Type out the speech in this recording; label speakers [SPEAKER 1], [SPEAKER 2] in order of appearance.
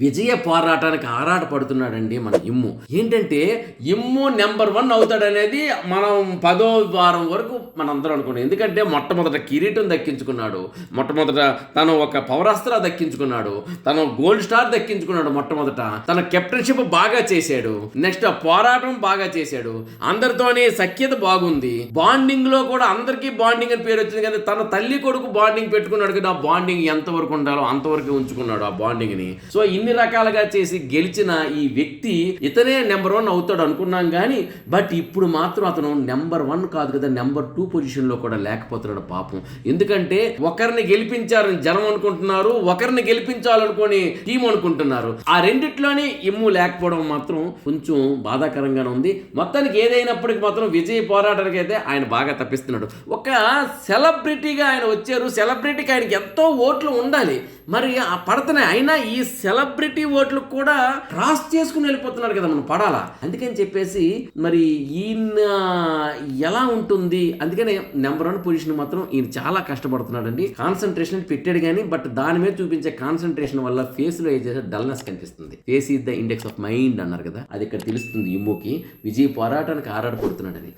[SPEAKER 1] విజయ పోరాటానికి ఆరాట పడుతున్నాడండి మన ఇమ్ము. ఏంటంటే ఇమ్ము నెంబర్ 1 అవుతాడనేది మనం 10వ వారం వరకు మనందరం అనుకున్నాం. ఎందుకంటే మొట్టమొదట కిరీటం దక్కించుకున్నాడు, మొట్టమొదట తను ఒక పౌరాస్త్ర దక్కించుకున్నాడు, తను గోల్డ్ స్టార్ దక్కించుకున్నాడు, మొట్టమొదట తన కెప్టెన్షిప్ బాగా చేశాడు, నెక్స్ట్ పోరాటం బాగా చేశాడు, అందరితోనే సఖ్యత బాగుంది, బాండింగ్ లో కూడా అందరికీ బాండింగ్ అని పేరు వచ్చింది. కానీ తన తల్లి కొడుకు బాండింగ్ పెట్టుకున్నాడు కదా, ఆ బాండింగ్ ఎంతవరకు ఉండాలో అంతవరకు ఉంచుకున్నాడు ఆ బాండింగ్ ని. సో ఇన్ని రకాలుగా చేసి గెలిచిన ఈ వ్యక్తి ఇతనే నెంబర్ 1 అవుతాడు అనుకున్నాం కానీ బట్ ఇప్పుడు మాత్రం అతను నెంబర్ 1 కాదు కదా, నెంబర్ 2 పొజిషన్ లో కూడా లేకపోతున్నాడు పాపం. ఎందుకంటే ఒకరిని గెలిపించారని జనం అనుకుంటున్నారు, ఒకరిని గెలిపించాలనుకొని టీం అనుకుంటున్నారు. ఆ రెండిట్లోనే ఇమ్ము లేకపోవడం మాత్రం కొంచెం బాధాకరంగానే ఉంది. మొత్తానికి ఏదైనప్పటికీ మాత్రం విజయ్ పోరాటానికి అయితే ఆయన బాగా తప్పిస్తున్నాడు. ఒక సెలబ్రిటీగా ఆయన వచ్చారు, సెలబ్రిటీకి ఆయనకి ఎంతో ఓట్లు ఉండాలి, మరి ఆ పడుతున్నాయి. అయినా ఈ సెలబ్రిటీ ఓట్లు కూడా క్రాస్ చేసుకుని వెళ్ళిపోతున్నాడు కదా, మనం పడాలా. అందుకని చెప్పేసి మరి ఈయన ఎలా ఉంటుంది, అందుకని నెంబర్ 1 పొజిషన్ మాత్రం ఈయన చాలా కష్టపడుతున్నాడండి. కాన్సన్ట్రేషన్ పెట్టాడు కానీ బట్ దాని మీద చూపించే కాన్సన్ట్రేషన్ వల్ల ఫేస్ లో ఏదైతే డల్నెస్ కనిపిస్తుంది. Face is the index of mind అన్నారు కదా, అది ఇక్కడ తెలుస్తుంది ఇమ్ముకి. విజయ్ పోరాటానికి ఆరాటపడుతున్నాడు అది.